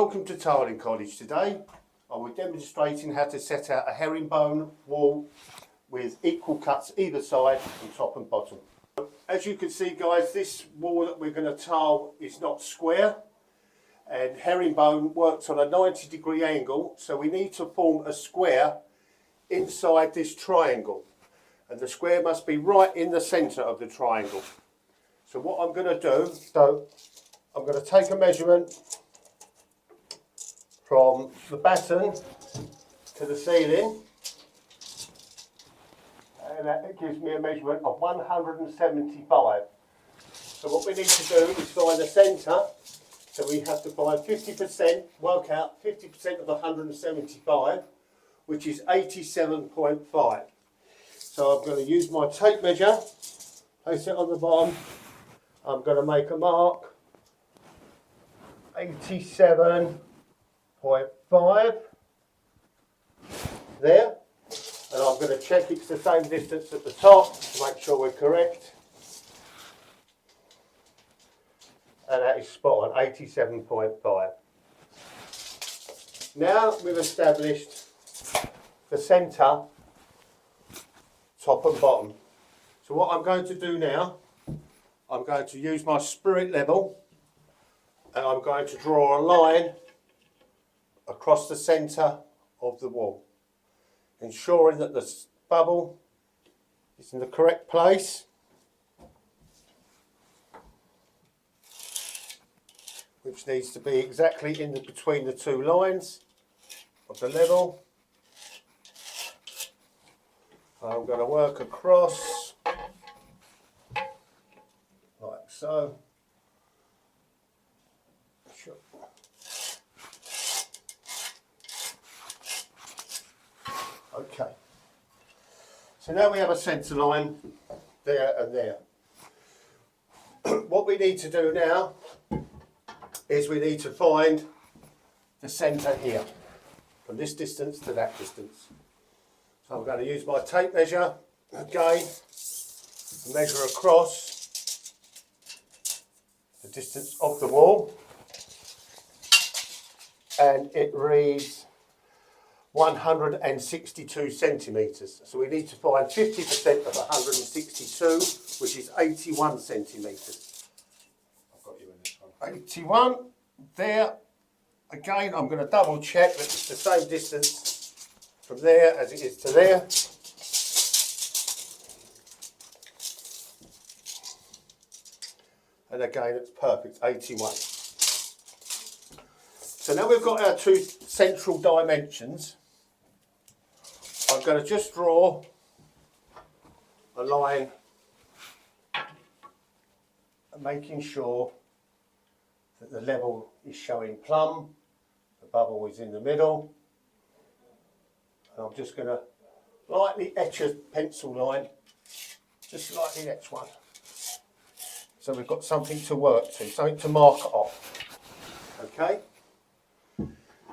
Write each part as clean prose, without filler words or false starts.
Welcome to Tiling College. Today I will be demonstrating how to set out a herringbone wall with equal cuts either side from top and bottom. As you can see guys, this wall that we're going to tile is not square, and herringbone works on a 90-degree angle, so we need to form a square inside this triangle, and the square must be right in the centre of the triangle. So what I'm going to do, I'm going to take a measurement from the batten to the ceiling, and that gives me a measurement of 175. So what we need to do is find the centre, so we have to find 50%, work out 50% of 175, which is 87.5. So I'm going to use my tape measure, place it on the bottom, I'm going to make a mark, 87.5 there, and I'm going to check it's the same distance at the top to make sure we're correct, and that is spot on, 87.5. Now we've established the centre, top and bottom. So what I'm going to do now, I'm going to use my spirit level and I'm going to draw a line across the centre of the wall, ensuring that the bubble is in the correct place, which needs to be exactly in between the two lines of the level. I'm going to work across like so. Okay, so now we have a centre line there and there. What we need to do now is we need to find the centre here, from this distance to that distance. So I'm going to use my tape measure again, measure across the distance of the wall, and it reads 162 centimetres. So we need to find 50% of 162, which is 81 centimetres. I've got you in this one. 81 there. Again, I'm going to double check that it's the same distance from there as it is to there. And again, it's perfect, 81. So now we've got our two central dimensions. I'm going to just draw a line, making sure that the level is showing plumb, the bubble is in the middle, and I'm just going to lightly etch a pencil line, just slightly etch one, so we've got something to work to, something to mark off. Okay,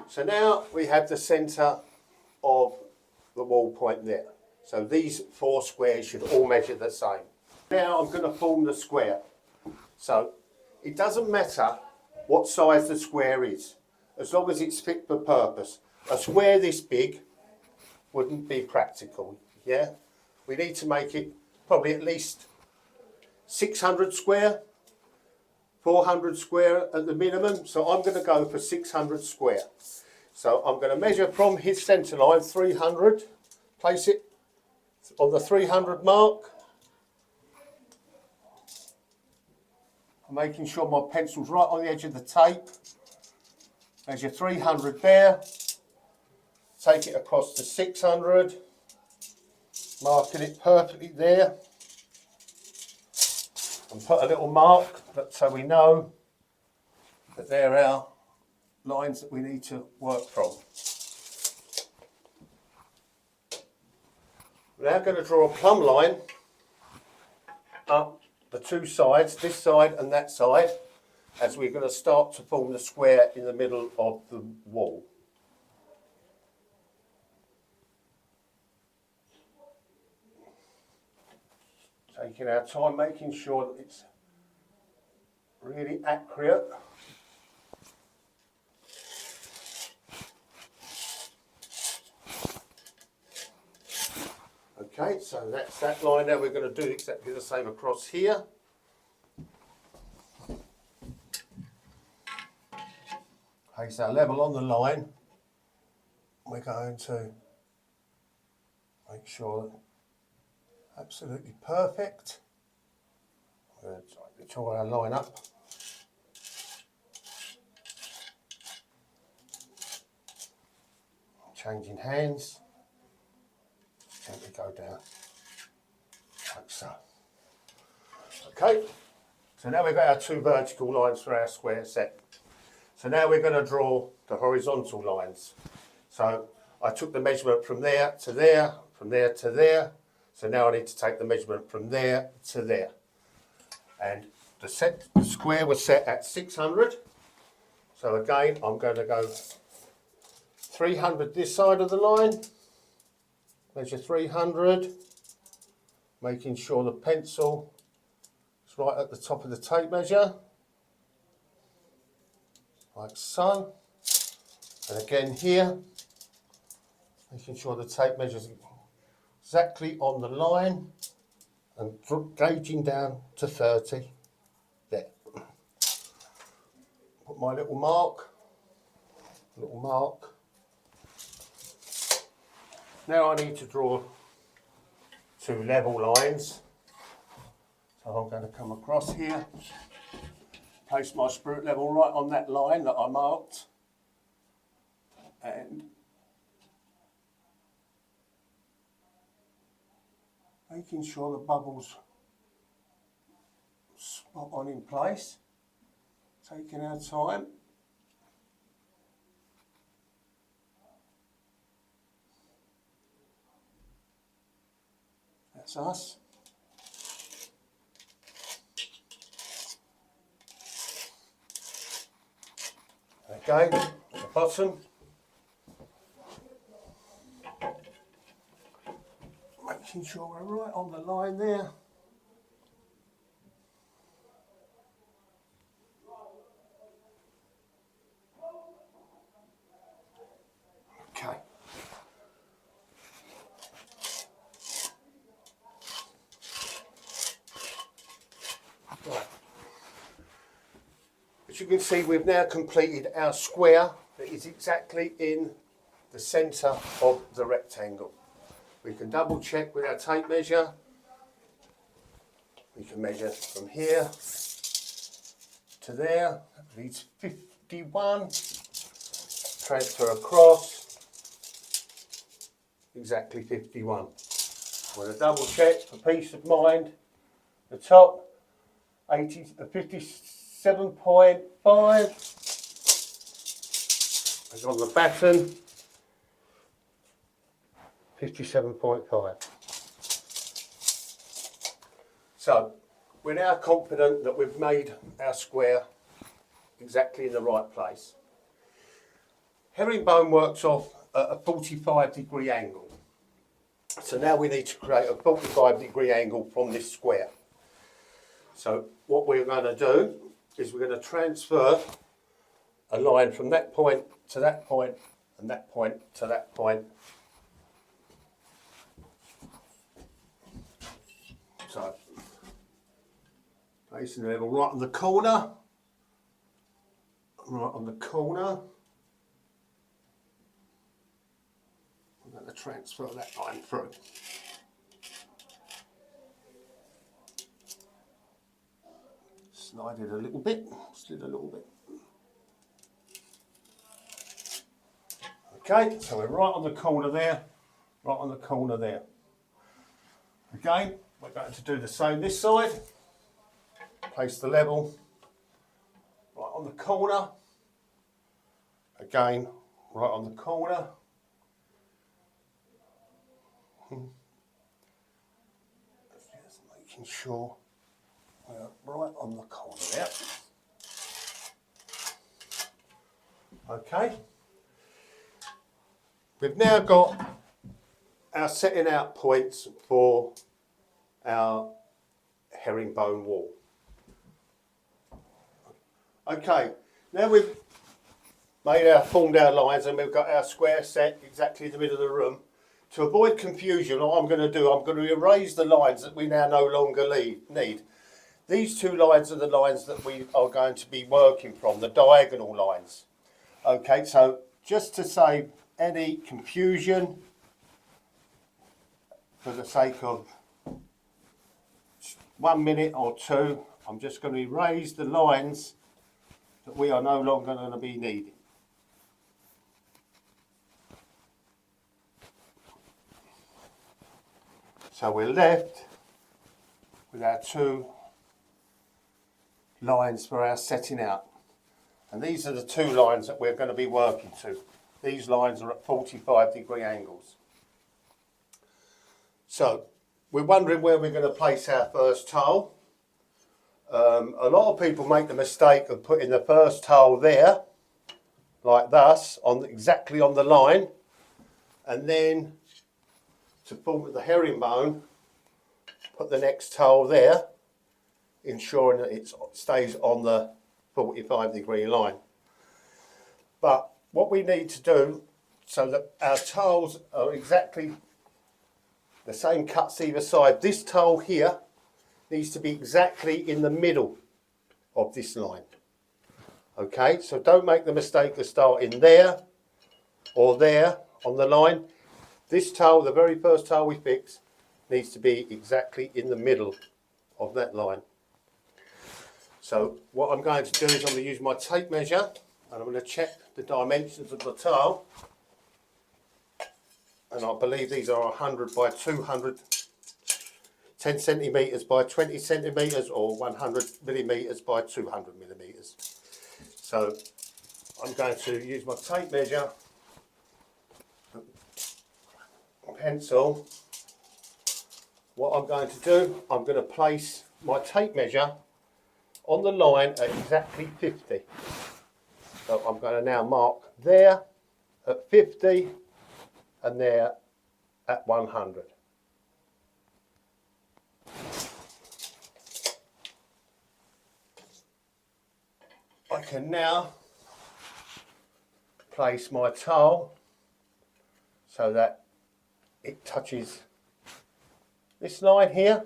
so now we have the centre of the wall point there. So these four squares should all measure the same. Now I'm going to form the square. So it doesn't matter what size the square is, as long as it's fit for purpose. A square this big wouldn't be practical, yeah? We need to make it probably at least 600 square, 400 square at the minimum. So I'm going to go for 600 square. So I'm going to measure from his centre line 300, place it on the 300 mark. I'm making sure my pencil's right on the edge of the tape. Measure 300 there, take it across to 600, marking it perfectly there, and put a little mark so we know that they're our lines that we need to work from. We're now going to draw a plumb line up the two sides, this side and that side, as we're going to start to form the square in the middle of the wall. Taking our time, making sure that it's really accurate. Okay, so that's that line. Now we're going to do exactly the same across here. Okay, so level on the line. We're going to make sure that absolutely perfect. We're going to draw our line up. Changing hands. Gently go down like so. Okay, so now we've got our two vertical lines for our square set. So now we're going to draw the horizontal lines. So I took the measurement from there to there, from there to there. So now I need to take the measurement from there to there. And the square was set at 600. So again, I'm going to go 300 this side of the line. Measure 300, making sure the pencil is right at the top of the tape measure, like so. And again here, making sure the tape measure is exactly on the line and gauging down to 30, there. Put my little mark. Now I need to draw two level lines. So I'm going to come across here, place my spirit level right on that line that I marked, and making sure the bubble's spot on in place, taking our time. That's us. Again, at the bottom, making sure we're right on the line there. Okay. Right. As you can see, we've now completed our square that is exactly in the centre of the rectangle. We can double check with our tape measure. We can measure from here to there. That leads 51. Transfer across. Exactly 51. We're going to double check for peace of mind. The top 57.5. And on the batten 57.5. So we're now confident that we've made our square exactly in the right place. Herringbone works off at a 45-degree angle. So now we need to create a 45-degree angle from this square. So what we're going to do is we're going to transfer a line from that point to that point and that point to that point. So placing the level right on the corner, I'm going to transfer that line through. Slide it a little bit, slid a little bit. Okay, so we're right on the corner there, right on the corner there. Again, we're going to do the same this side. Place the level right on the corner. Again, right on the corner. Just making sure we're right on the corner there. Okay. We've now got our setting out points for our herringbone wall. Okay, now we've formed our lines and we've got our square set exactly in the middle of the room. to avoid confusion, what I'm going to do, I'm going to erase the lines that we now no longer need. These two lines are the lines that we are going to be working from, the diagonal lines. Okay, so just to save any confusion, for the sake of 1 minute or two, I'm just going to erase the lines that we are no longer going to be needing. So we're left with our two lines for our setting out. And these are the two lines that we're going to be working to. These lines are at 45-degree angles. So we're wondering where we're going to place our first tile. A lot of people make the mistake of putting the first tile there, like thus, exactly on the line, and then to form the herringbone, put the next tile there, ensuring that it stays on the 45-degree line. But what we need to do, so that our tiles are exactly the same cuts either side, this tile here needs to be exactly in the middle of this line. Okay, so don't make the mistake of starting there or there on the line. This tile, the very first tile we fix, needs to be exactly in the middle of that line. So what I'm going to do is I'm going to use my tape measure and I'm going to check the dimensions of the tile. And I believe these are 100 by 200, 10 centimetres by 20 centimetres, or 100 millimetres by 200 millimetres. So I'm going to use my tape measure, pencil. What I'm going to do, I'm going to place my tape measure on the line at exactly 50. So I'm going to now mark there at 50 and there at 100. I can now place my tile so that it touches this line here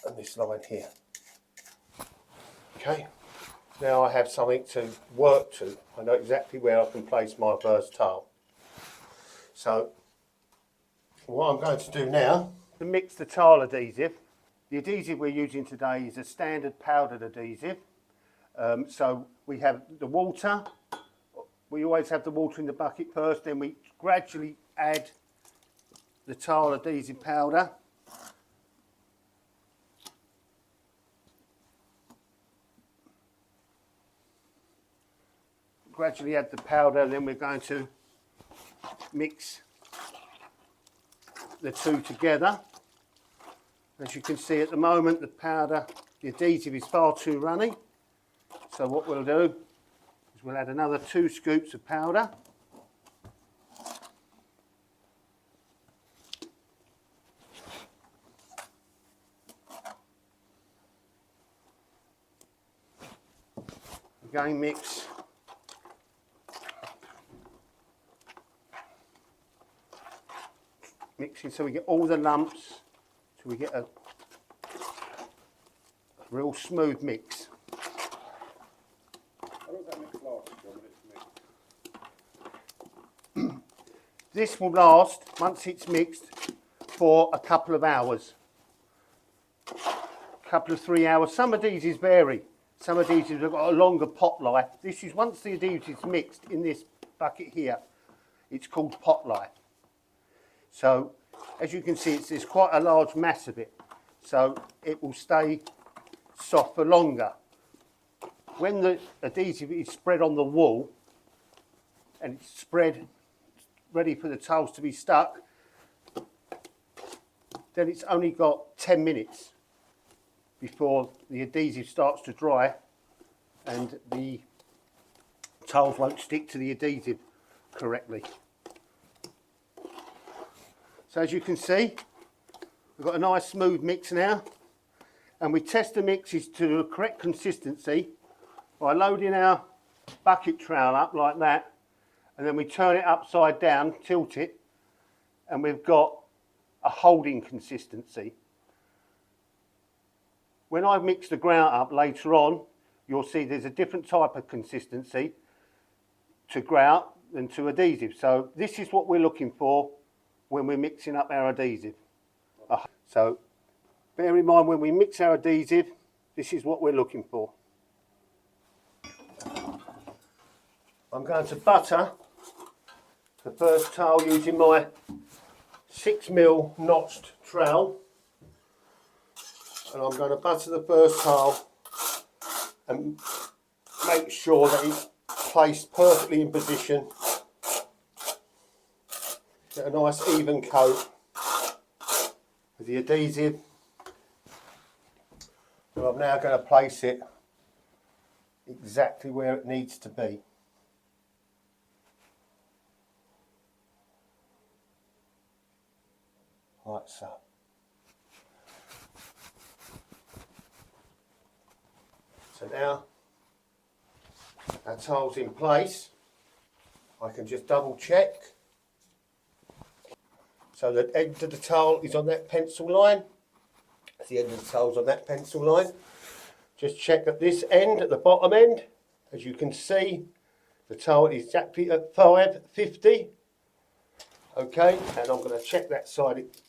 and this line here. Okay, now I have something to work to. I know exactly where I can place my first tile. So what I'm going to do now, to mix the tile adhesive. The adhesive we're using today is a standard powdered adhesive. So we have the water. We always have the water in the bucket first, then we gradually add the tile adhesive powder. Gradually add the powder, then we're going to mix the two together. As you can see at the moment, the adhesive is far too runny. So what we'll do is we'll add another 2 scoops of powder. Again, mixing so we get all the lumps, so we get a real smooth mix. How does that mix last when it's mixed? This will last, once it's mixed, for a couple of hours. A couple of 3 hours. Some adhesives vary. Some adhesives have got a longer pot life. This is, once the adhesive is mixed in this bucket here, it's called pot life. So as you can see, there's quite a large mass of it, so it will stay soft for longer. When the adhesive is spread on the wall and it's spread ready for the tiles to be stuck, then it's only got 10 minutes before the adhesive starts to dry and the tiles won't stick to the adhesive correctly. So as you can see, we've got a nice smooth mix now, and we test the mixes to the correct consistency by loading our bucket trowel up like that and then we turn it upside down, tilt it, and we've got a holding consistency. When I mix the grout up later on, you'll see there's a different type of consistency to grout than to adhesive. So this is what we're looking for when we're mixing up our adhesive. So bear in mind, when we mix our adhesive, this is what we're looking for. I'm going to butter the first tile using my 6mm notched trowel, and I'm going to butter the first tile and make sure that it's placed perfectly in position. Get a nice even coat with the adhesive, and I'm now going to place it exactly where it needs to be. Like so. So now our tile's in place. I can just double check. So the end of the tile is on that pencil line. The end of the tile's on that pencil line. Just check at this end, at the bottom end. As you can see, the tile is exactly at 550. Okay, and I'm going to check that side. It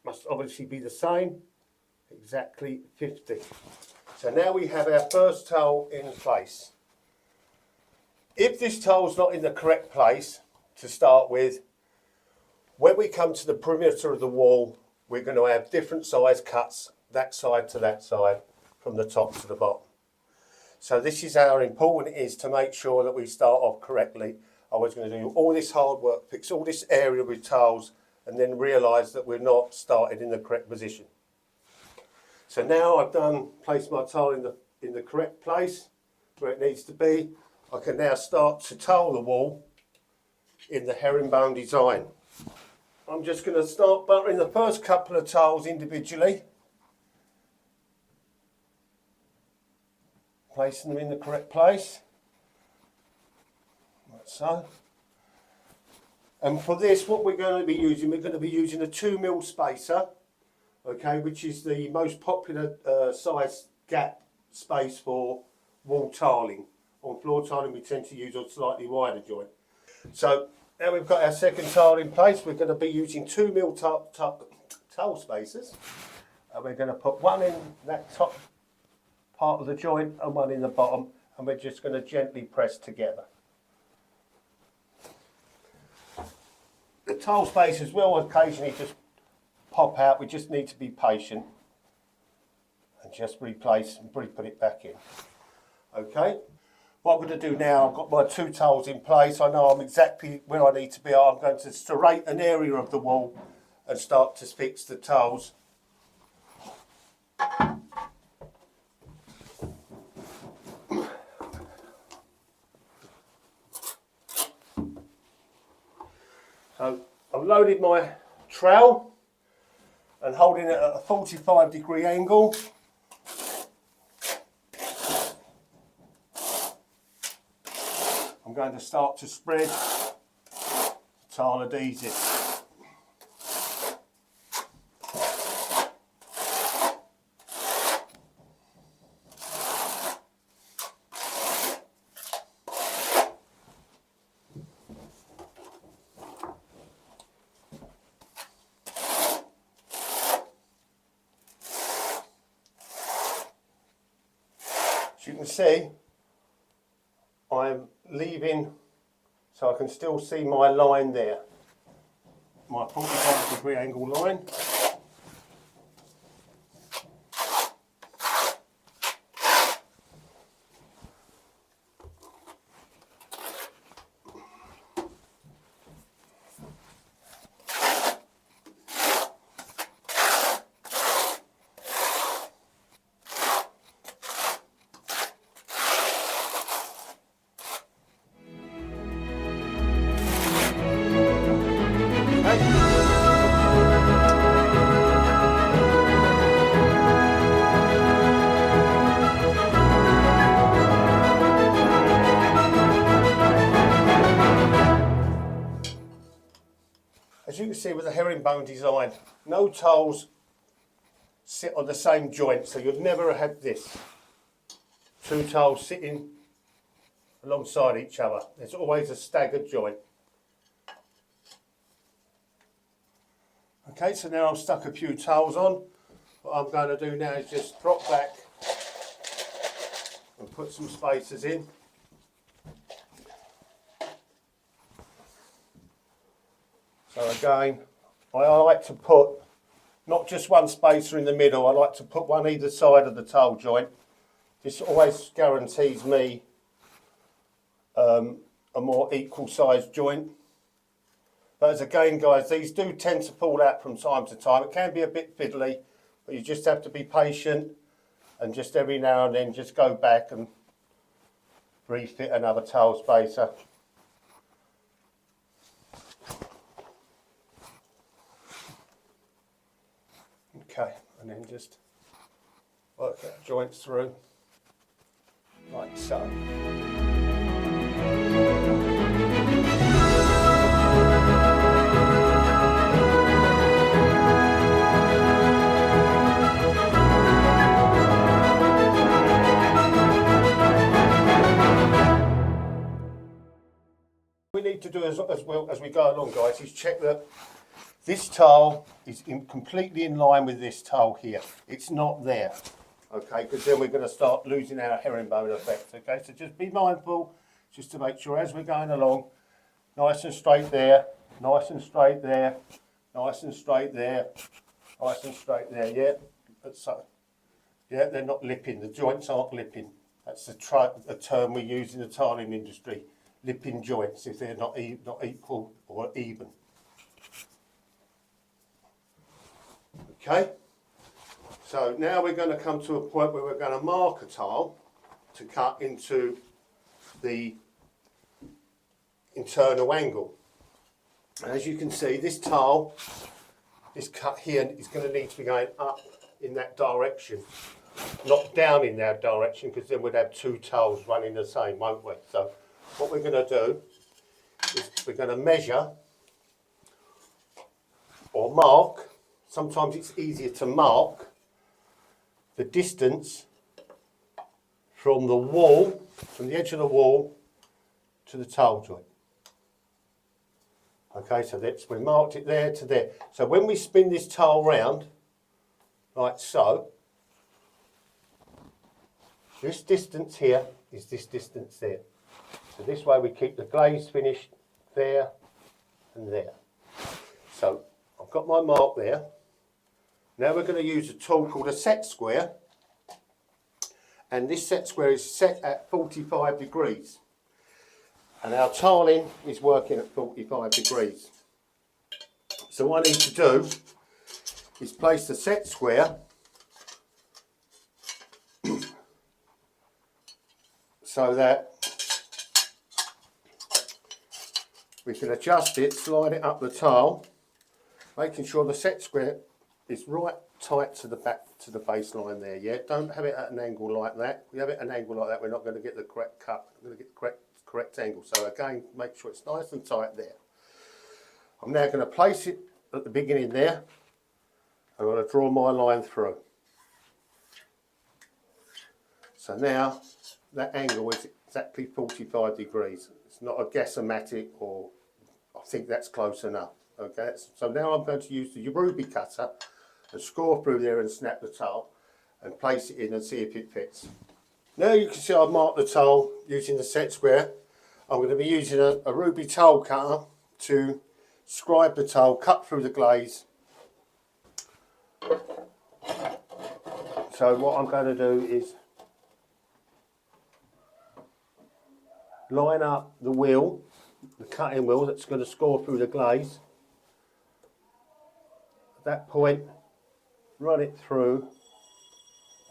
must obviously be the same, exactly 50. So now we have our first tile in place. If this tile's not in the correct place to start with, when we come to the perimeter of the wall, we're going to have different size cuts, that side to that side, from the top to the bottom. So this is how important it is to make sure that we start off correctly. I was going to do all this hard work, fix all this area with tiles, and then realise that we're not started in the correct position. So now I've placed my tile in the correct place where it needs to be. I can now start to tile the wall in the herringbone design. I'm just going to start buttering the first couple of tiles individually, placing them in the correct place, like so. And for this, what we're going to be using a 2mm spacer, okay, which is the most popular size gap space for wall tiling. On floor tiling, we tend to use a slightly wider joint. So now we've got our second tile in place. We're going to be using 2mm tile spacers, and we're going to put one in that top part of the joint and one in the bottom, and we're just going to gently press together. The tile spacers will occasionally just pop out. We just need to be patient and just replace and put it back in. Okay, what I'm going to do now, I've got my two tiles in place. I know I'm exactly where I need to be. I'm going to serrate an area of the wall and start to fix the tiles. So I've loaded my trowel and holding it at a 45-degree angle. I'm going to start to spread tile adhesive. As you can see, I'm leaving so I can still see my line there, my 45-degree angle line. see with the herringbone design, no tiles sit on the same joint, so you'd never have this. Two tiles sitting alongside each other. There's always a staggered joint. Okay, so now I've stuck a few tiles on. What I'm going to do now is just drop back and put some spacers in. So again, I like to put not just one spacer in the middle, I like to put one either side of the tile joint. This always guarantees me a more equal sized joint. But as again guys, these do tend to fall out from time to time. It can be a bit fiddly, but you just have to be patient and just every now and then just go back and refit another tile spacer. Okay, and then just work that joints through like so. We need to do as well as we go along, guys, is check that this tile is completely in line with this tile here. It's not there, okay, because then we're going to start losing our herringbone effect, okay? So just be mindful, just to make sure as we're going along, nice and straight there, nice and straight there, nice and straight there, nice and straight there, yeah? So, yeah, they're not lipping, the joints aren't lipping. That's a term we use in the tiling industry, lipping joints, if they're not equal or even. Okay, so now we're going to come to a point where we're going to mark a tile to cut into the internal angle. And as you can see, this tile, this cut here, is going to need to be going up in that direction, not down in that direction, because then we'd have two tiles running the same, won't we? So what we're going to do is we're going to measure or mark. Sometimes it's easier to mark the distance from the wall, from the edge of the wall to the tile joint. Okay, so that's, we marked it there to there. So when we spin this tile round, like so, this distance here is this distance there. So this way we keep the glaze finished there and there. So I've got my mark there. Now we're going to use a tool called a set square, and this set square is set at 45 degrees, and our tiling is working at 45 degrees. So what I need to do is place the set square so that we can adjust it, slide it up the tile, making sure the set square is right tight to the back, to the baseline there, yeah? Don't have it at an angle like that. If we have it at an angle like that, we're not going to get the correct cut. We're going to get the correct angle. So again, make sure it's nice and tight there. I'm now going to place it at the beginning there. I'm going to draw my line through. So now that angle is exactly 45 degrees. It's not a guessomatic, or I think that's close enough. Okay, so now I'm going to use the ruby cutter and score through there and snap the tile and place it in and see if it fits. Now you can see I've marked the tile using the set square. I'm going to be using a ruby tile cutter to scribe the tile, cut through the glaze. So what I'm going to do is line up the wheel, the cutting wheel that's going to score through the glaze. At that point, run it through,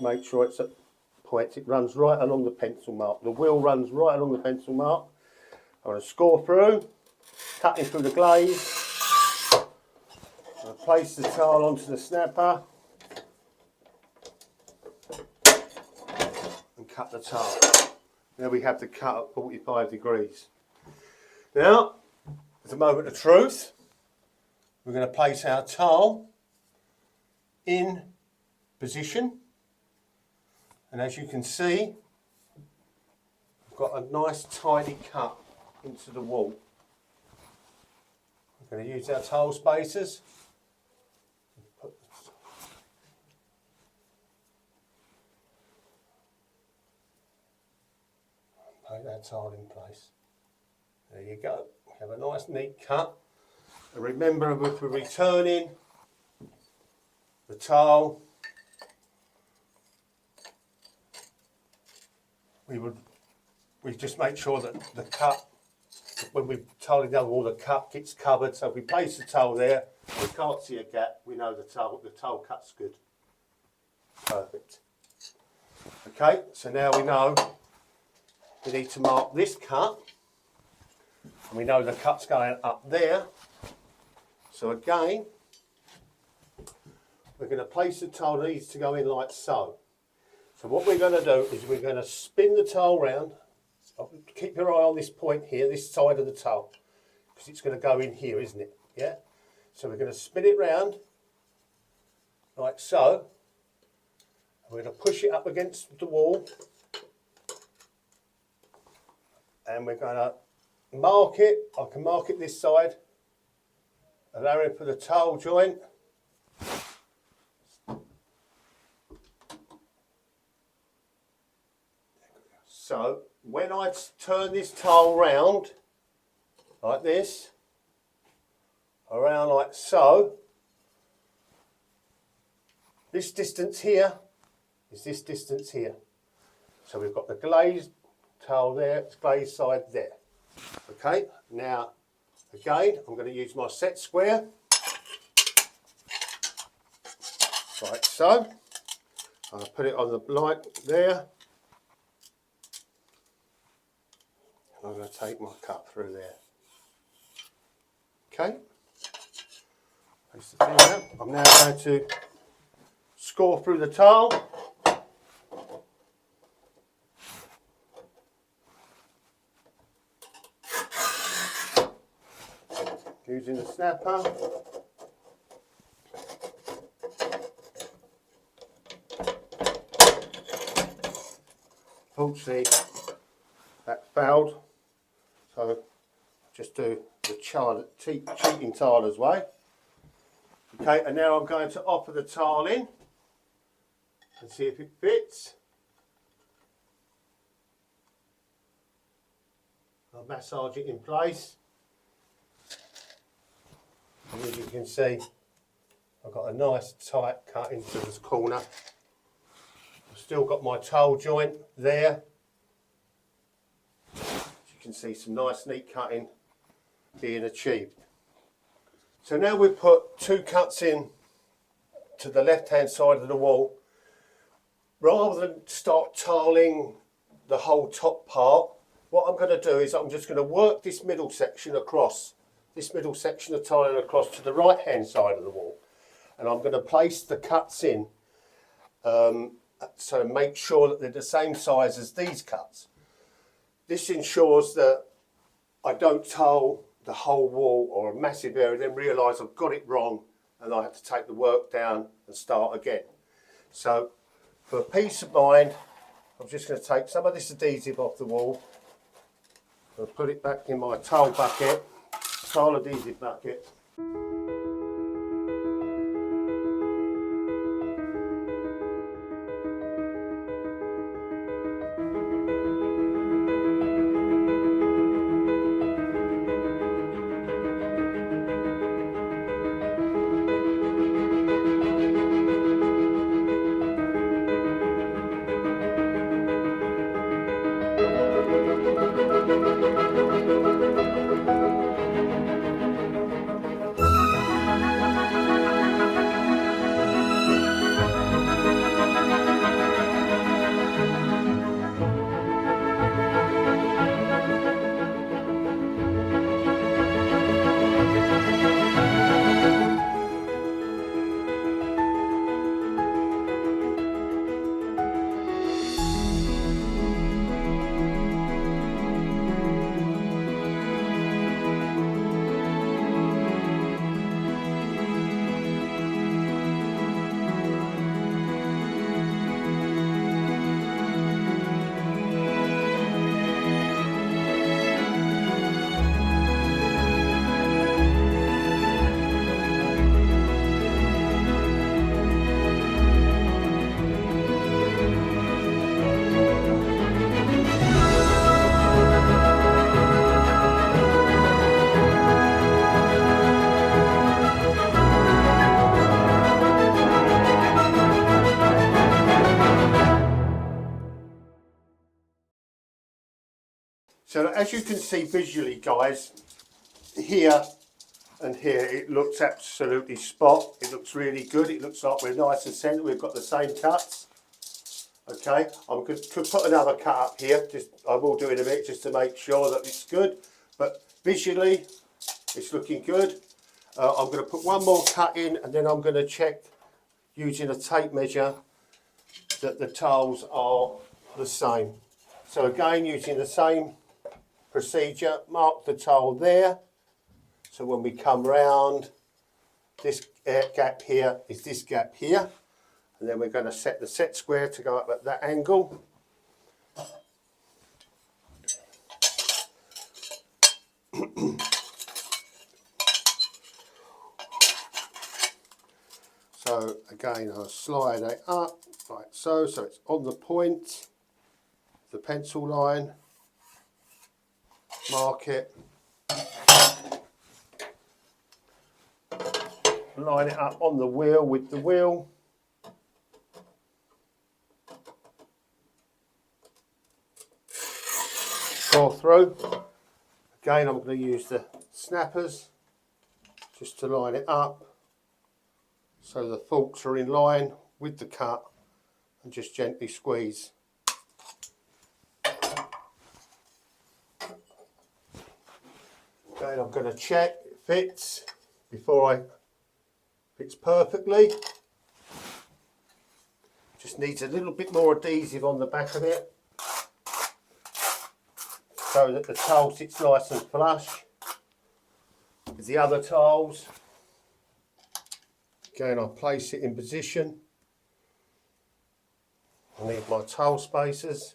make sure it's at points, it runs right along the pencil mark. The wheel runs right along the pencil mark. I'm going to score through, cutting through the glaze. I'm going to place the tile onto the snapper and cut the tile. Now we have the cut at 45 degrees. Now, there's a moment of truth. we're going to place our towel in position, and as you can see, we've got a nice tidy cut into the wall. We're going to use our towel spacers. Put that tile in place. There you go. Have a nice neat cut. And remember, if we're returning the tile, we just make sure that the cut, when we've tidied down all, the cut gets covered. So if we place the towel there, we can't see a gap, we know the towel cut's good. Perfect. Okay, so now we know we need to mark this cut, and we know the cut's going up there. So again, we're going to place the towel that needs to go in like so. So what we're going to do is we're going to spin the towel round. Keep your eye on this point here, this side of the towel, because it's going to go in here, isn't it? Yeah. So we're going to spin it round like so. We're going to push it up against the wall, and we're going to mark it. I can mark it this side, allowing for the towel joint. So when I turn this towel round like this, around like so, this distance here is this distance here. So we've got the glazed towel there, it's glazed side there. Okay, now again, I'm going to use my set square, like so. I'll put it on the light there. I'm going to take my cut through there. Okay. Place the thing out. I'm now going to score through the towel. Using the snapper. Unfortunately, that failed. So just do the cheating tiler's way. Okay, and now I'm going to offer the tile in and see if it fits. I'll massage it in place. And as you can see, I've got a nice tight cut into this corner. I've still got my towel joint there. You can see some nice neat cutting being achieved. So now we've put two cuts in to the left hand side of the wall. Rather than start tiling the whole top part, what I'm going to do is I'm just going to work this middle section across, this middle section of tiling across to the right hand side of the wall, and I'm going to place the cuts in so make sure that they're the same size as these cuts. This ensures that I don't tile the whole wall or a massive area, then realise I've got it wrong and I have to take the work down and start again. So for peace of mind, I'm just going to take some of this adhesive off the wall. I'll put it back in my tile bucket, tile adhesive bucket. So as you can see visually, guys, here and here it looks absolutely spot. It looks really good. It looks like we're nice and centre. We've got the same cuts. Okay, I'm going to put another cut up here. I will do in a minute just to make sure that it's good. But visually, it's looking good. I'm going to put one more cut in, and then I'm going to check using a tape measure that the tiles are the same. So again, using the same procedure, mark the tile there. So when we come round, this gap here is this gap here. And then we're going to set the set square to go up at that angle. So again, I'll slide it up like so it's on the point, the pencil line, mark it, line it up on the wheel with the wheel. Draw through. Again, I'm going to use the snappers just to line it up so the forks are in line with the cut, and just gently squeeze. Again, I'm going to check it fits before fits perfectly. Just needs a little bit more adhesive on the back of it so that the tile sits nice and flush with the other tiles. Again, I'll place it in position. I need my tile spacers.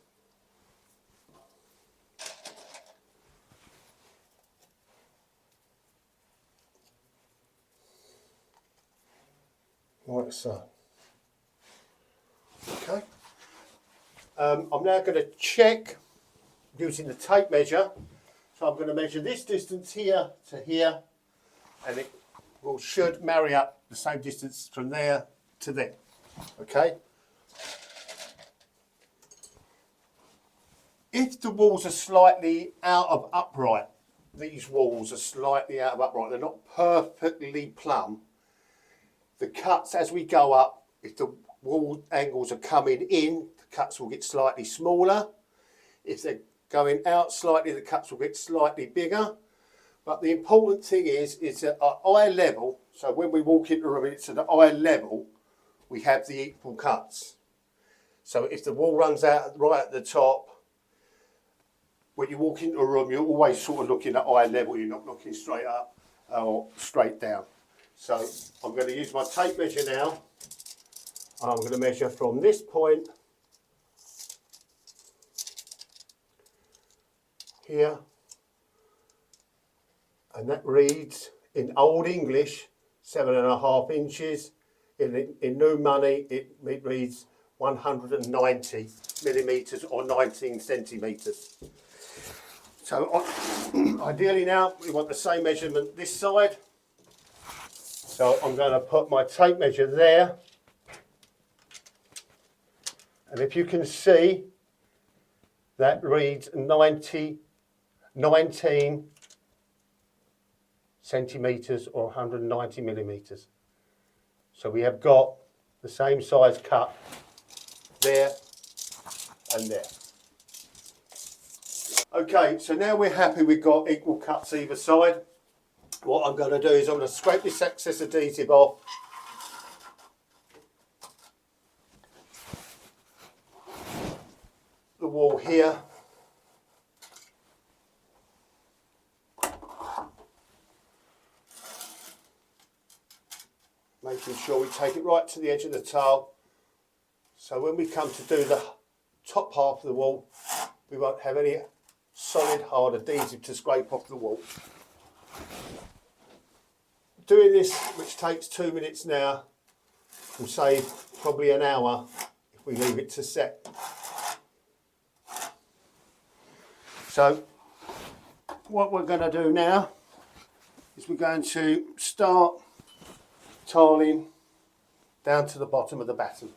Like so. Okay. I'm now going to check using the tape measure. So I'm going to measure this distance here to here, and it should marry up the same distance from there to there. Okay. If the walls are slightly out of upright, these walls are slightly out of upright, they're not perfectly plumb. The cuts as we go up, if the wall angles are coming in, the cuts will get slightly smaller. If they're going out slightly, the cuts will get slightly bigger. But the important thing is at eye level, so when we walk into a room, it's at eye level, we have the equal cuts. So if the wall runs out right at the top, when you walk into a room, you're always sort of looking at eye level, you're not looking straight up or straight down. So I'm going to use my tape measure now. I'm going to measure from this point here, and that reads in Old English 7.5 inches. In new money it reads 190 millimetres or 19 centimetres. So ideally now we want the same measurement this side. So I'm going to put my tape measure there, and if you can see, that reads 19 centimetres or 190 millimetres. So we have got the same size cut there and there. Okay, so now we're happy we've got equal cuts either side. What I'm going to do is I'm going to scrape this excess adhesive off. The wall here. Making sure we take it right to the edge of the tile. So when we come to do the top half of the wall, we won't have any solid hard adhesive to scrape off the wall. Doing this, which takes 2 minutes now, will save probably an hour if we leave it to set. So what we're going to do now is we're going to start tiling down to the bottom of the batten.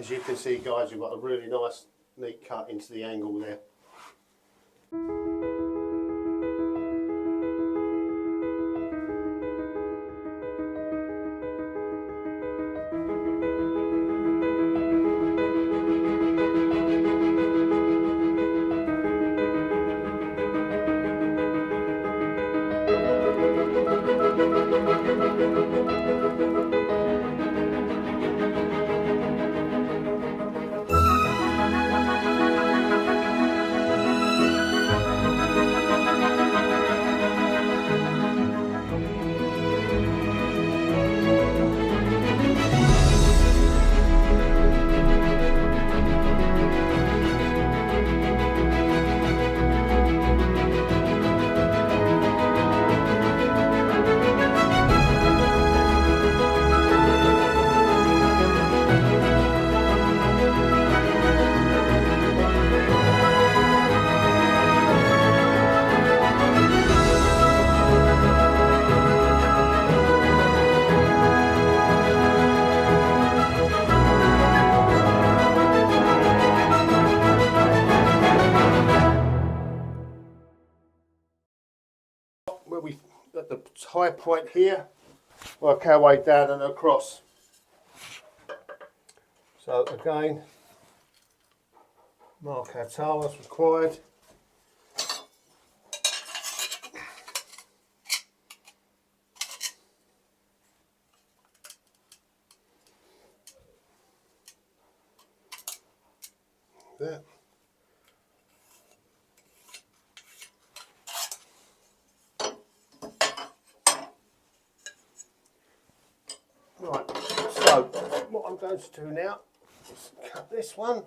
As you can see, guys, you've got a really nice, neat cut into the angle there. Where we at the high point here, work our way down and across. So again, mark our tile as required. There. Right, so what I'm going to do now is cut this one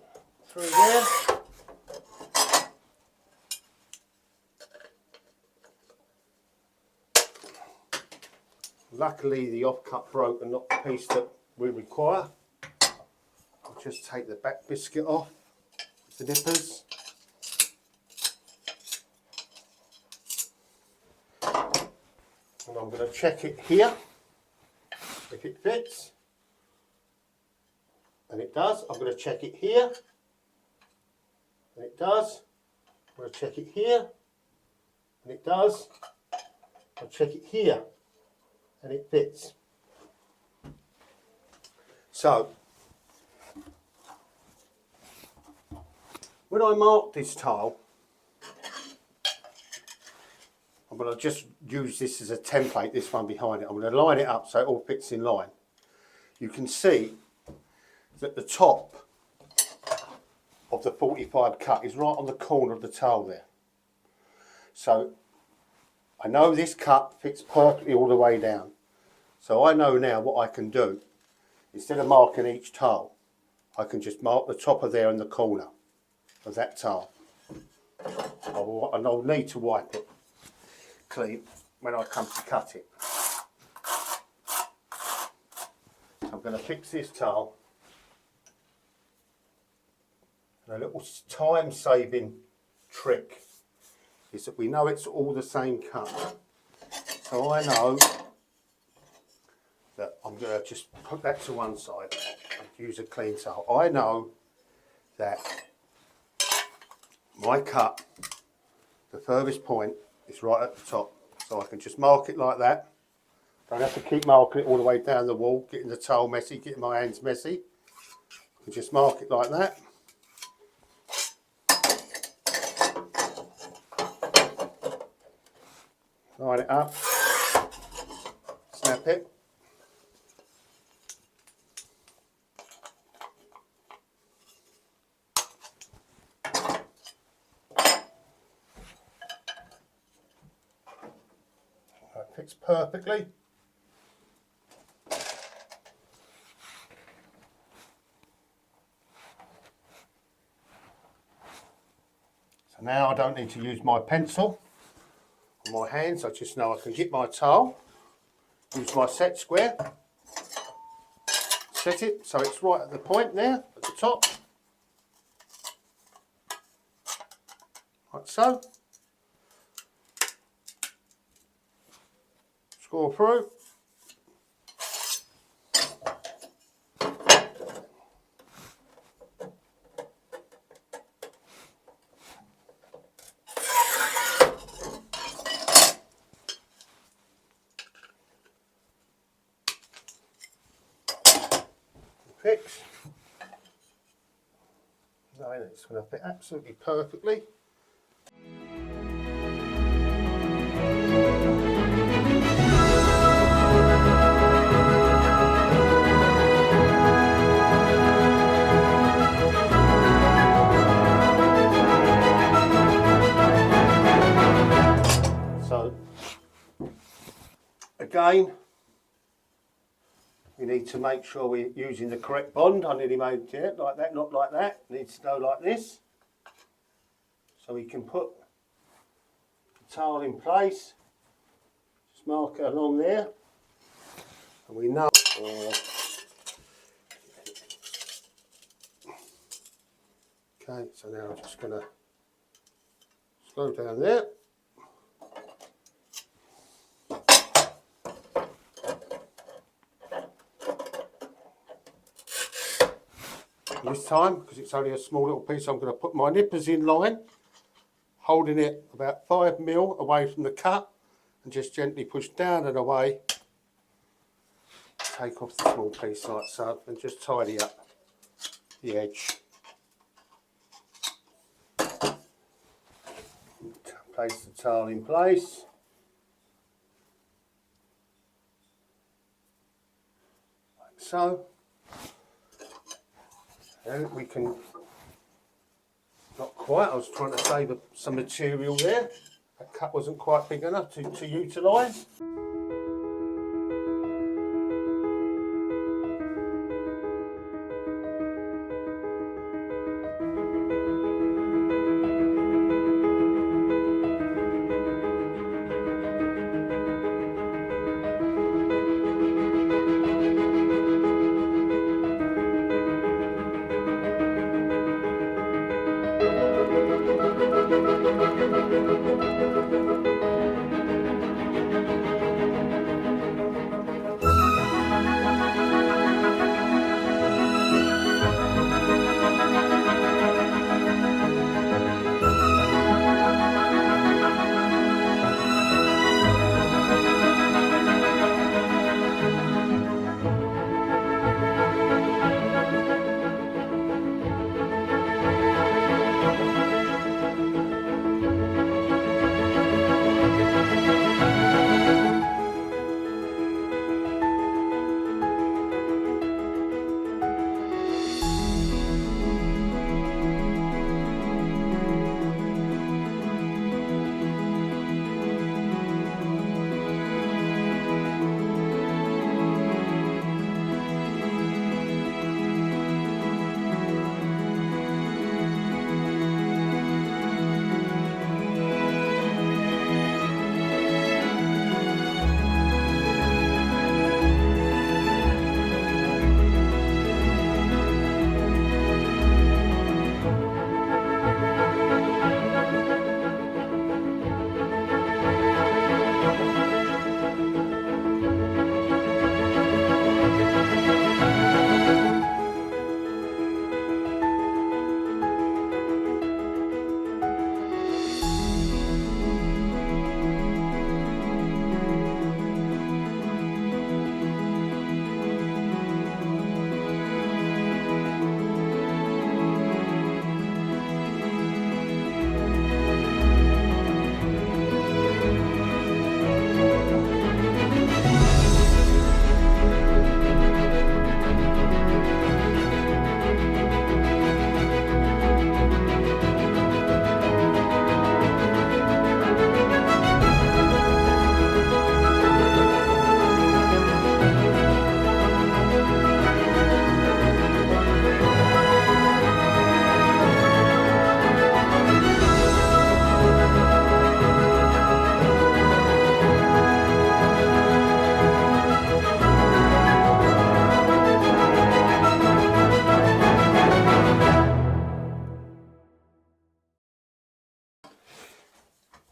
through there. Luckily the offcut broke and not the piece that we require. I'll just take the back biscuit off with the nippers. And I'm going to check it here. If it fits, and it does, I'm going to check it here, and it does. I'm going to check it here, and it does. I'll check it here, and it fits. So, when I mark this tile, I'm going to just use this as a template, this one behind it. I'm going to line it up so it all fits in line. You can see that the top of the 45 cut is right on the corner of the tile there. So I know this cut fits perfectly all the way down. So I know now what I can do. Instead of marking each tile, I can just mark the top of there in the corner of that tile. And I'll need to wipe it clean when I come to cut it. I'm going to fix this tile. And a little time saving trick is that we know it's all the same cut. So I know that I'm going to just put that to one side and use a clean tile. I know that my cut, the furthest point, it's right at the top, so I can just mark it like that. Don't have to keep marking it all the way down the wall, getting the tile messy, getting my hands messy. I can just mark it like that. Line it up, snap it. That fits perfectly. So now I don't need to use my pencil on my hands. I just know I can get my tile, use my set square, set it so it's right at the point there, at the top, like so. Score through. fix. No, it's going to fit absolutely perfectly. So, again, we need to make sure we're using the correct bond. I nearly made it like that, not like that. It needs to go like this. So we can put the tile in place. Just mark it along there. And we know. Okay, so now I'm just going to slow down there. This time, because it's only a small little piece, I'm going to put my nippers in line, holding it about 5mm away from the cut, and just gently push down and away. Take off the small piece like so, and just tidy up the edge. Place the tile in place. Like so. And we can, not quite, I was trying to save some material there. That cut wasn't quite big enough to utilise.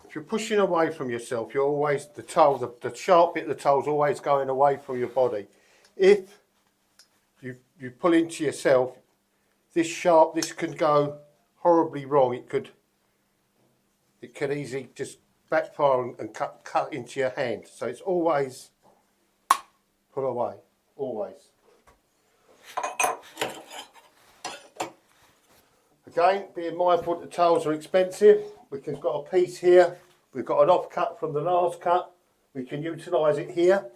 If you're pushing away from yourself, you're always, the tile, the sharp bit of the tile's always going away from your body. If you pull into yourself, this can go horribly wrong. It could easily just backfire and cut into your hand. So it's always pull away, always. Again, being mindful that the towels are expensive, we've got a piece here, we've got an offcut from the last cut, we can utilise it here.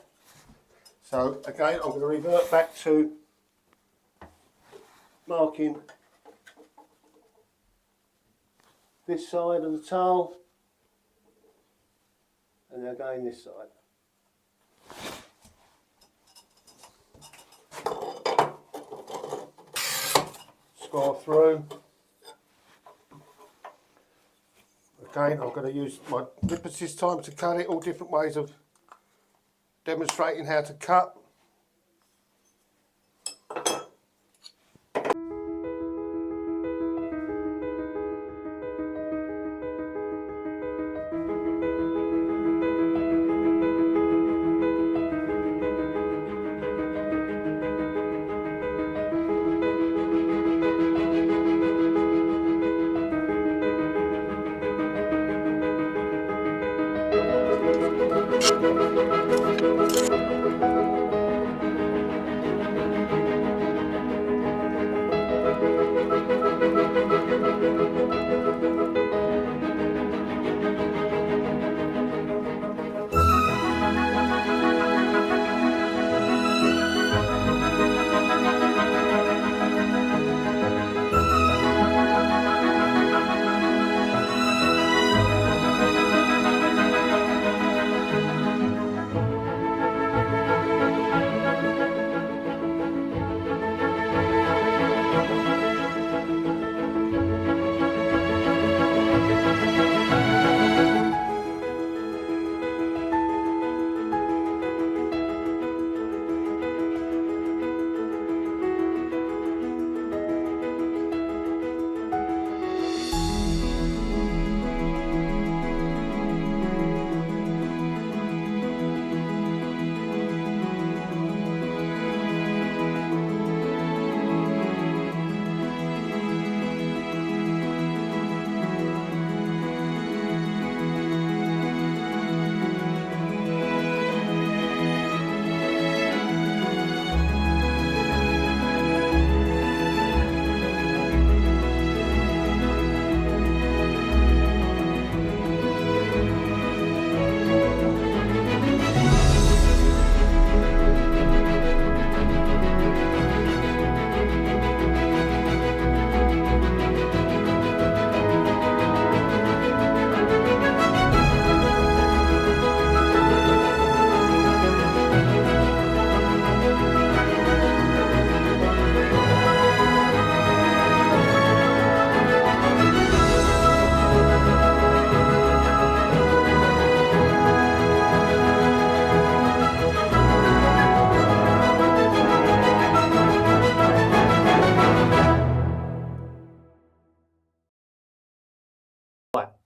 So again, I'm going to revert back to marking this side of the towel, and then again this side. Score through. Again, I'm going to use my nippers this time to cut it, all different ways of demonstrating how to cut.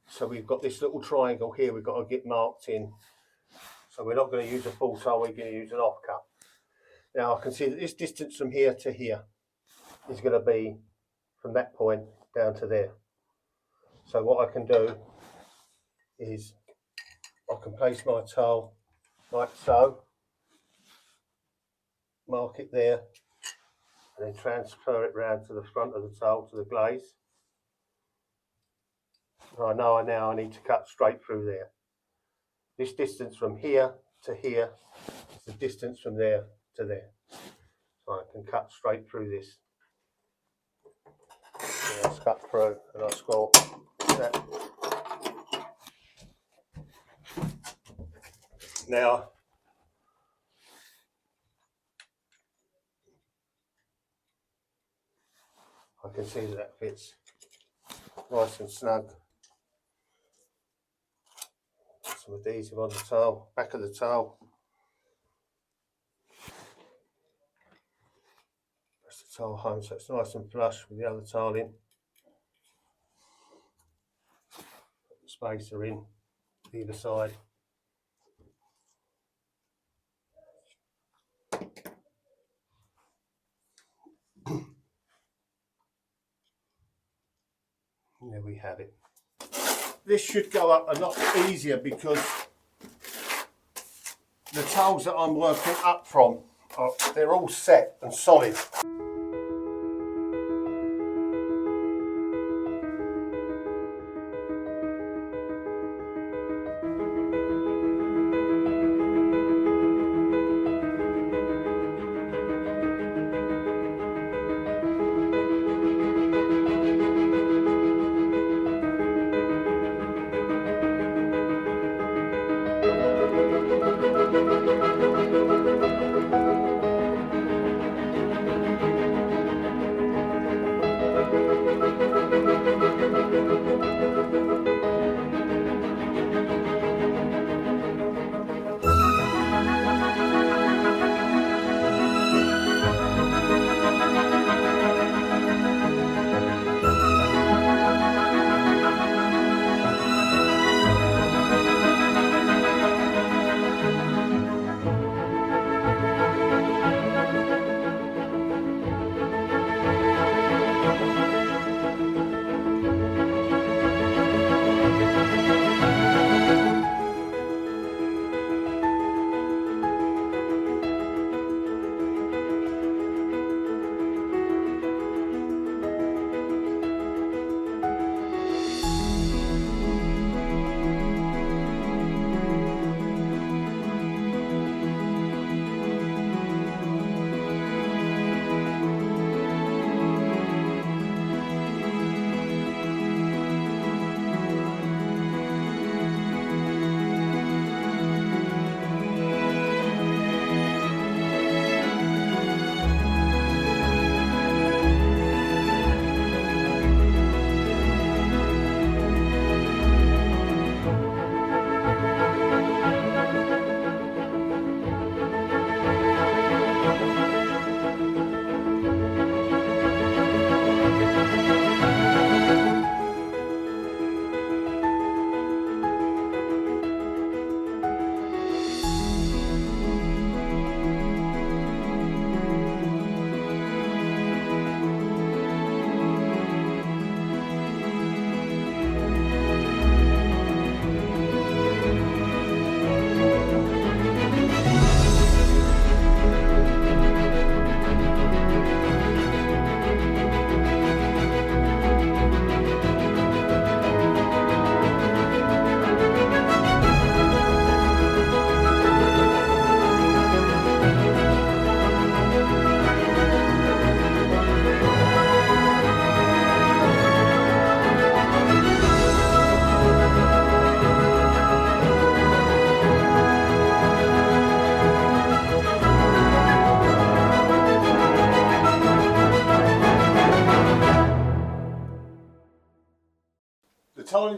So we've got this little triangle here we've got to get marked in. So we're not going to use a full towel, we're going to use an offcut. Now I can see that this distance from here to here is going to be from that point down to there. So what I can do is I can place my towel like so, mark it there, and then transfer it round to the front of the towel to the glaze. I know now I need to cut straight through there. This distance from here to here is the distance from there to there. So I can cut straight through this. And I'll cut through and I'll score that. Now, I can see that that fits nice and snug. Some adhesive on the towel, back of the towel. Press the towel home so it's nice and flush with the other towel in. Put the spacer in either side. And there we have it. This should go up a lot easier because the towels that I'm working up from, they're all set and solid.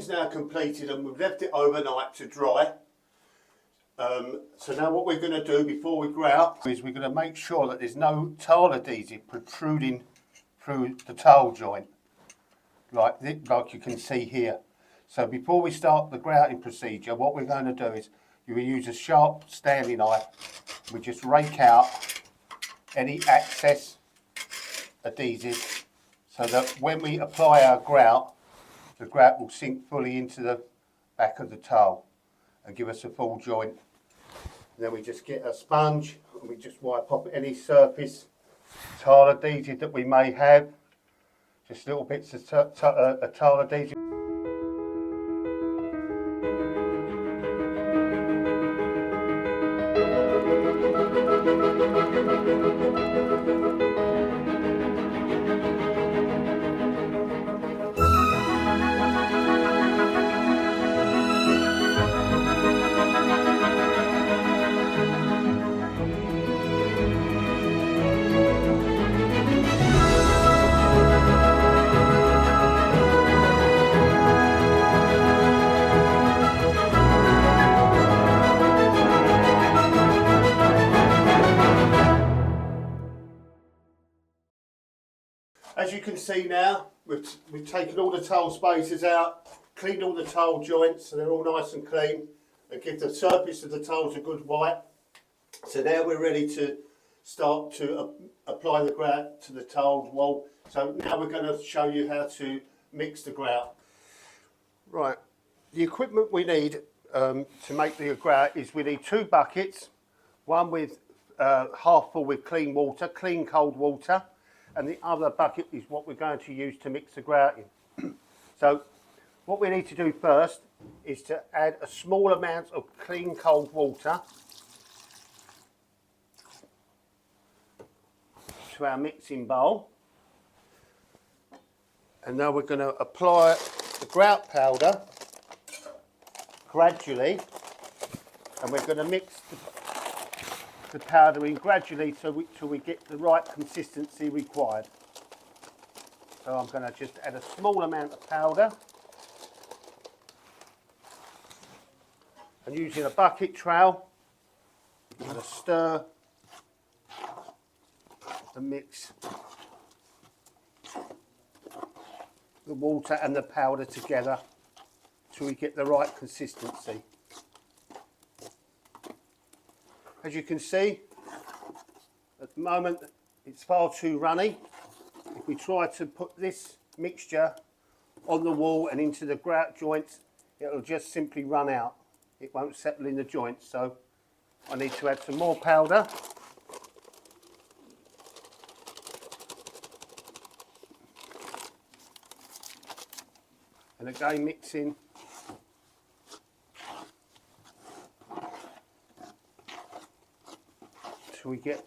grouting's now completed and we've left it overnight to dry. So now what we're going to do before we grout is we're going to make sure that there's no tile adhesive protruding through the tile joint like you can see here. So before we start the grouting procedure, what we're going to do is you will use a sharp Stanley knife. We just rake out any excess adhesive so that when we apply our grout, the grout will sink fully into the back of the tile and give us a full joint. And then we just get a sponge and we just wipe off any surface tile adhesive that we may have, just little bits of tile adhesive. As you can see now, we've taken all the tile spacers out, cleaned all the tile joints so they're all nice and clean, and give the surface of the tiles a good wipe. So now we're ready to start to apply the grout to the tiled wall. So now we're going to show you how to mix the grout. Right, the equipment we need to make the grout is we need 2 buckets, one with half full with clean water, clean cold water, and the other bucket is what we're going to use to mix the grout in. So what we need to do first is to add a small amount of clean cold water to our mixing bowl, and now we're going to apply the grout powder gradually, and we're going to mix the powder in gradually till we get the right consistency required. So I'm going to just add a small amount of powder, and using a bucket trowel I'm going to stir and mix the water and the powder together till we get the right consistency. As you can see, at the moment it's far too runny. If we try to put this mixture on the wall and into the grout joints, it'll just simply run out. It won't settle in the joints, so I need to add some more powder. And again mixing till we get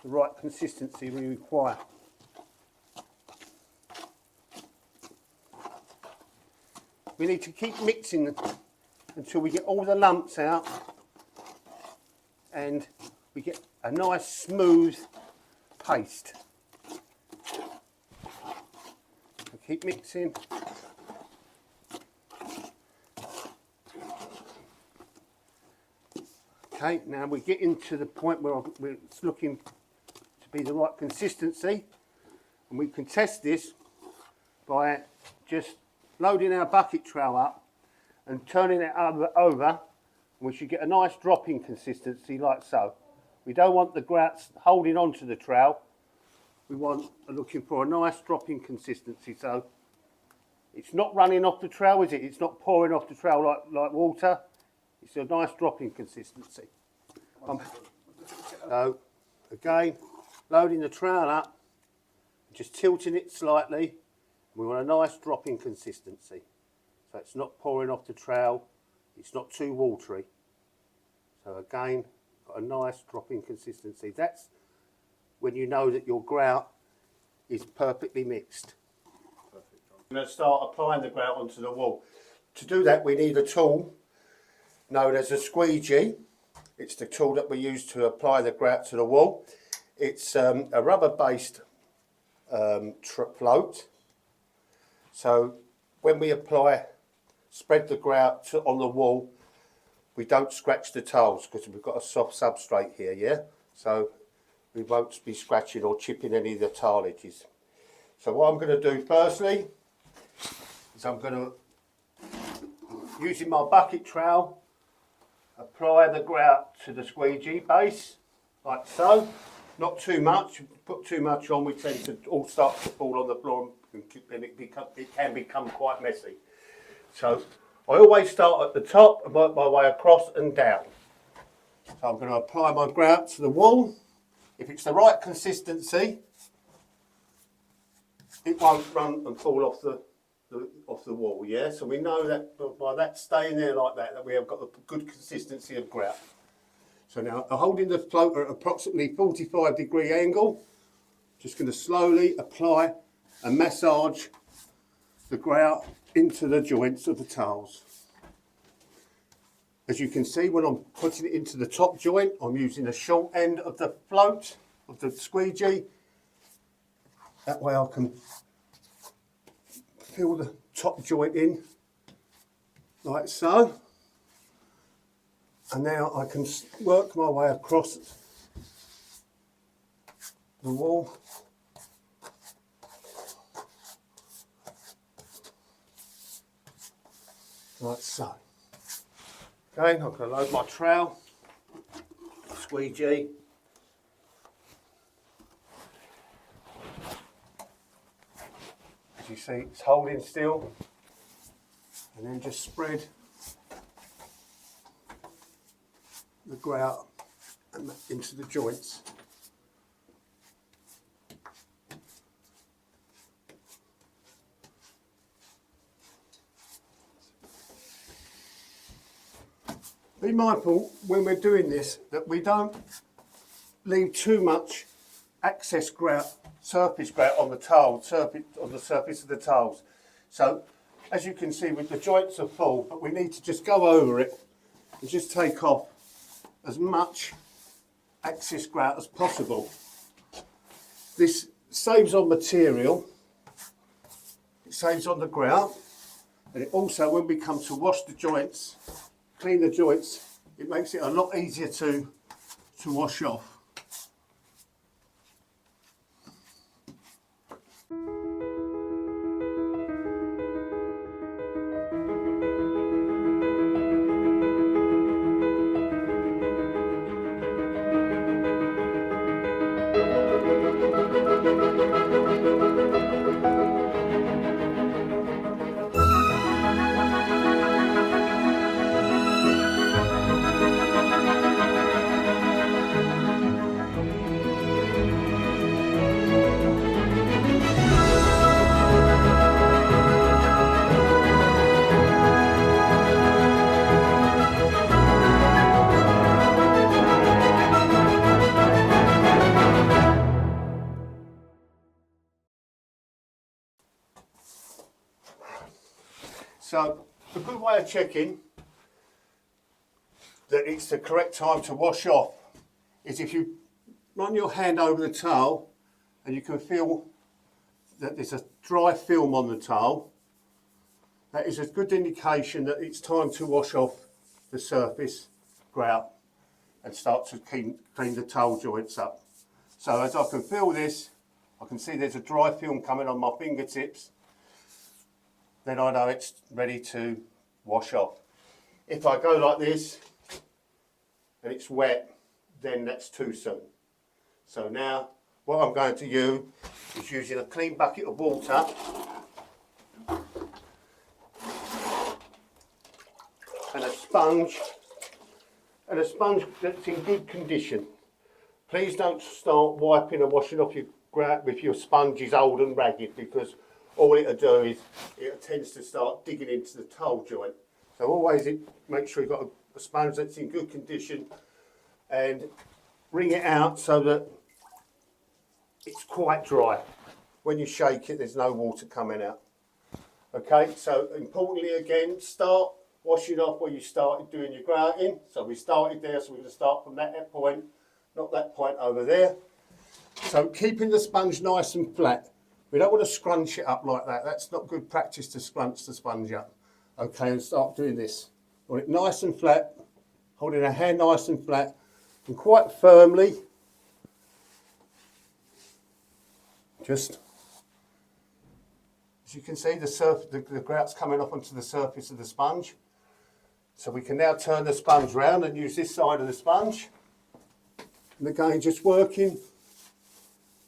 the right consistency we require. We need to keep mixing until we get all the lumps out and we get a nice smooth paste. So keep mixing. Okay, now we're getting to the point where it's looking to be the right consistency, and we can test this by just loading our bucket trowel up and turning it over, and we should get a nice dropping consistency like so. We don't want the grouts holding onto the trowel. We want looking for a nice dropping consistency, so it's not running off the trowel, is it? It's not pouring off the trowel like water. It's a nice dropping consistency. So again, loading the trowel up, just tilting it slightly. We want a nice dropping consistency. So it's not pouring off the trowel, it's not too watery. So again, got a nice dropping consistency. That's when you know that your grout is perfectly mixed. I'm going to start applying the grout onto the wall. To do that, we need a tool known as a squeegee. It's the tool that we use to apply the grout to the wall. It's a rubber-based float. So when we apply spread the grout on the wall, we don't scratch the tiles because we've got a soft substrate here, yeah? So we won't be scratching or chipping any of the tile edges. So what I'm going to do firstly is I'm going to, using my bucket trowel, apply the grout to the squeegee base, like so. Not too much. If you put too much on, we tend to all start to fall on the floor and it can become quite messy. So I always start at the top and work my way across and down. So I'm going to apply my grout to the wall. If it's the right consistency, it won't run and fall off the wall, yeah? So we know that by that staying there like that, that we have got a good consistency of grout. So now I'm holding the floater at approximately 45-degree angle. Just going to slowly apply and massage the grout into the joints of the tiles. As you can see, when I'm putting it into the top joint, I'm using the short end of the float, of the squeegee. That way I can fill the top joint in, like so. And now I can work my way across the wall. Like so. Again, I'm going to load my trowel, squeegee. As you see, it's holding still. And then just spread the grout into the joints. Be mindful when we're doing this that we don't leave too much excess grout, surface grout on the tile, on the surface of the tiles. So as you can see, with the joints are full, but we need to just go over it and just take off as much excess grout as possible. This saves on material, it saves on the grout, and it also, when we come to wash the joints, clean the joints, it makes it a lot easier to wash off. So a good way of checking that it's the correct time to wash off is if you run your hand over the towel and you can feel that there's a dry film on the towel. That is a good indication that it's time to wash off the surface grout and start to clean the towel joints up. So as I can feel this, I can see there's a dry film coming on my fingertips. Then I know it's ready to wash off. If I go like this and it's wet, then that's too soon. So now what I'm going to use is using a clean bucket of water and a sponge that's in good condition. Please don't start wiping and washing off your grout if your sponge is old and ragged, because all it'll do is it tends to start digging into the towel joint. So always make sure you've got a sponge that's in good condition and wring it out so that it's quite dry. When you shake it, there's no water coming out. Okay, so importantly again, start washing off where you started doing your grouting. So we started there, so we're going to start from that point, not that point over there. So keeping the sponge nice and flat. We don't want to scrunch it up like that. That's not good practice to scrunch the sponge up. Okay, and start doing this. Hold it nice and flat, holding our hand nice and flat, and quite firmly, just, as you can see, the grout's coming up onto the surface of the sponge. So we can now turn the sponge round and use this side of the sponge. And again, just working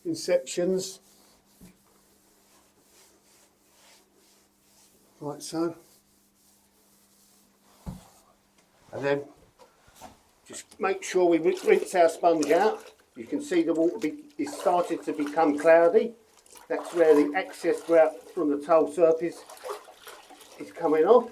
in sections, like so. And then just make sure we rinse our sponge out. You can see the water is starting to become cloudy. That's where the excess grout from the tile surface is coming off.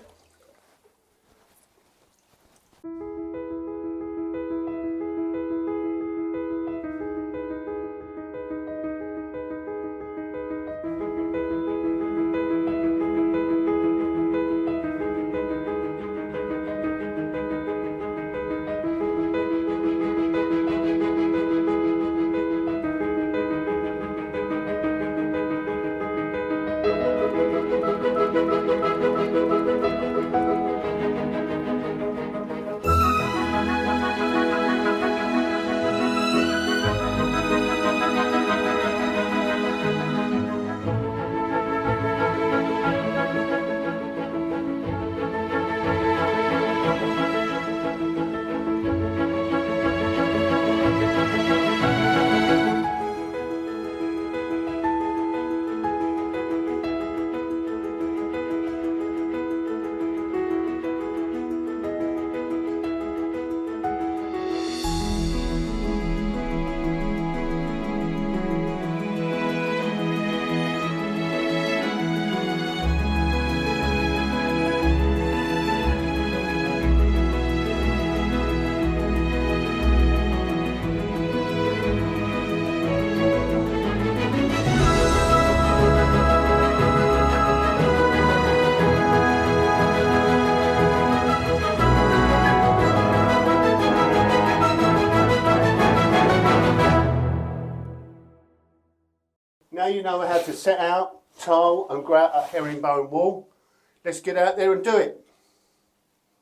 Now you know how to set out, tile and grout a herringbone wall. Let's get out there and do it.